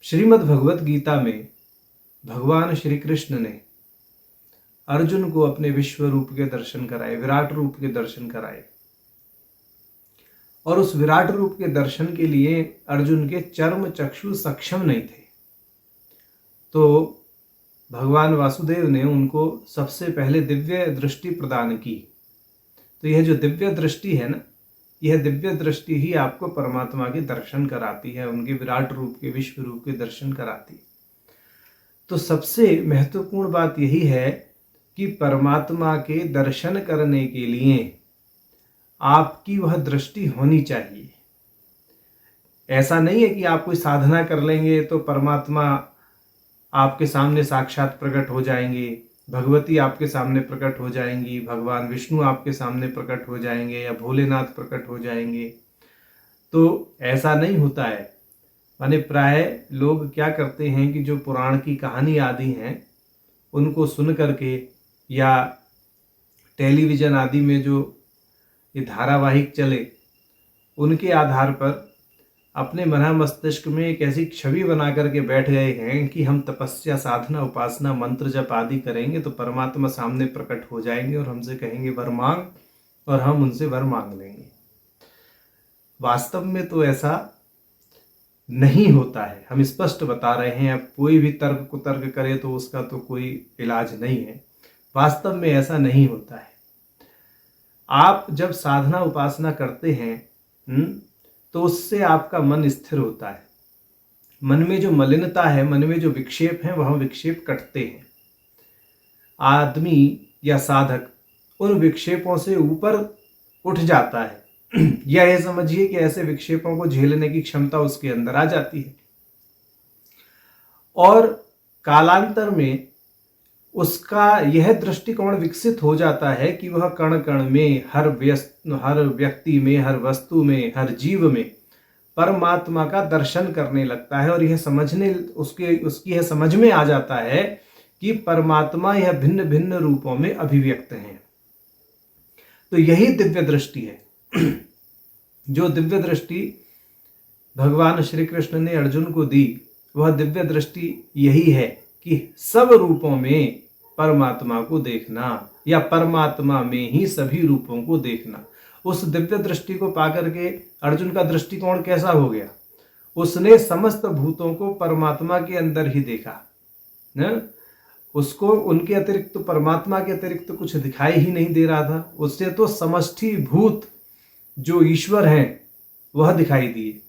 श्रीमद् भगवत गीता में भगवान श्री कृष्ण ने अर्जुन को अपने विश्व रूप के दर्शन कराए, विराट रूप के दर्शन कराए। और उस विराट रूप के दर्शन के लिए अर्जुन के चर्म चक्षु सक्षम नहीं थे, तो भगवान वासुदेव ने उनको सबसे पहले दिव्य दृष्टि प्रदान की। तो यह जो दिव्य दृष्टि है ना, यह दिव्य दृष्टि ही आपको परमात्मा के दर्शन कराती है, उनके विराट रूप के, विश्व रूप के दर्शन कराती है। तो सबसे महत्वपूर्ण बात यही है कि परमात्मा के दर्शन करने के लिए आपकी वह दृष्टि होनी चाहिए। ऐसा नहीं है कि आप कोई साधना कर लेंगे तो परमात्मा आपके सामने साक्षात प्रकट हो जाएंगे, भगवती आपके सामने प्रकट हो जाएंगी, भगवान विष्णु आपके सामने प्रकट हो जाएंगे या भोलेनाथ प्रकट हो जाएंगे। तो ऐसा नहीं होता है। माने प्राय लोग क्या करते हैं कि जो पुराण की कहानी आदि हैं उनको सुन करके या टेलीविज़न आदि में जो ये धारावाहिक चले उनके आधार पर अपने मन मस्तिष्क में एक ऐसी छवि बना करके बैठ गए हैं कि हम तपस्या, साधना, उपासना, मंत्र जप आदि करेंगे तो परमात्मा सामने प्रकट हो जाएंगे और हमसे कहेंगे वर मांग, और हम उनसे वर मांग लेंगे। वास्तव में तो ऐसा नहीं होता है। हम स्पष्ट बता रहे हैं। अब कोई भी तर्क कुतर्क करे तो उसका तो कोई इलाज नहीं है। वास्तव में ऐसा नहीं होता है। आप जब साधना उपासना करते हैं तो उससे आपका मन स्थिर होता है। मन में जो मलिनता है, मन में जो विक्षेप है, वह विक्षेप कटते हैं। आदमी या साधक उन विक्षेपों से ऊपर उठ जाता है या यह समझिए कि ऐसे विक्षेपों को झेलने की क्षमता उसके अंदर आ जाती है और कालांतर में उसका यह दृष्टिकोण विकसित हो जाता है कि वह कण कण में, हर व्यक्ति में, हर वस्तु में, हर जीव में परमात्मा का दर्शन करने लगता है। और यह उसकी यह समझ में आ जाता है कि परमात्मा यह भिन्न भिन्न रूपों में अभिव्यक्त हैं। तो यही दिव्य दृष्टि है। जो दिव्य दृष्टि भगवान श्री कृष्ण ने अर्जुन को दी, वह दिव्य दृष्टि यही है कि सब रूपों में परमात्मा को देखना या परमात्मा में ही सभी रूपों को देखना। उस दिव्य दृष्टि को पाकर के अर्जुन का दृष्टिकोण कैसा हो गया? उसने समस्त भूतों को परमात्मा के अंदर ही देखा न? उसको उनके अतिरिक्त, तो परमात्मा के अतिरिक्त तो कुछ दिखाई ही नहीं दे रहा था। उससे तो समष्टि भूत जो ईश्वर हैं वह दिखाई दिए।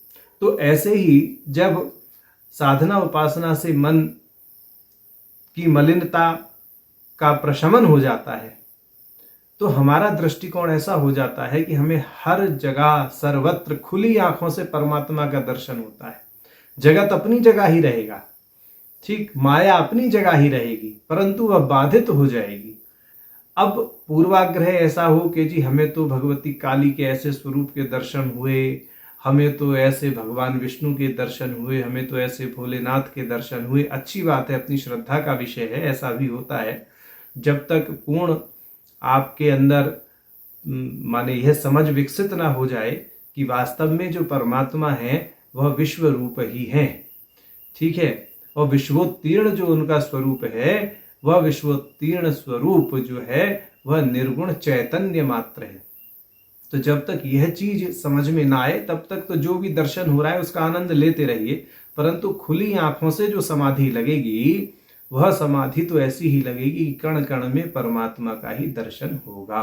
तो ऐसे ही जब साधना उपासना से मन की मलिनता का प्रशमन हो जाता है तो हमारा दृष्टिकोण ऐसा हो जाता है कि हमें हर जगह सर्वत्र खुली आंखों से परमात्मा का दर्शन होता है। जगत अपनी जगह ही रहेगा, ठीक, माया अपनी जगह ही रहेगी, परंतु वह बाधित हो जाएगी। अब पूर्वाग्रह ऐसा हो कि जी हमें तो भगवती काली के ऐसे स्वरूप के दर्शन हुए, हमें तो ऐसे भगवान विष्णु के दर्शन हुए, हमें तो ऐसे भोलेनाथ के दर्शन हुए। अच्छी बात है, अपनी श्रद्धा का विषय है, ऐसा भी होता है। जब तक पूर्ण आपके अंदर माने यह समझ विकसित ना हो जाए कि वास्तव में जो परमात्मा है वह विश्व रूप ही है, ठीक है, और विश्वोत्तीर्ण जो उनका स्वरूप है, वह विश्वोत्तीर्ण स्वरूप जो है वह निर्गुण चैतन्य मात्र है। तो जब तक यह चीज समझ में ना आए तब तक तो जो भी दर्शन हो रहा है उसका आनंद लेते रहिए, परंतु खुली आंखों से जो समाधि लगेगी वह समाधि तो ऐसी ही लगेगी कि कण कण में परमात्मा का ही दर्शन होगा।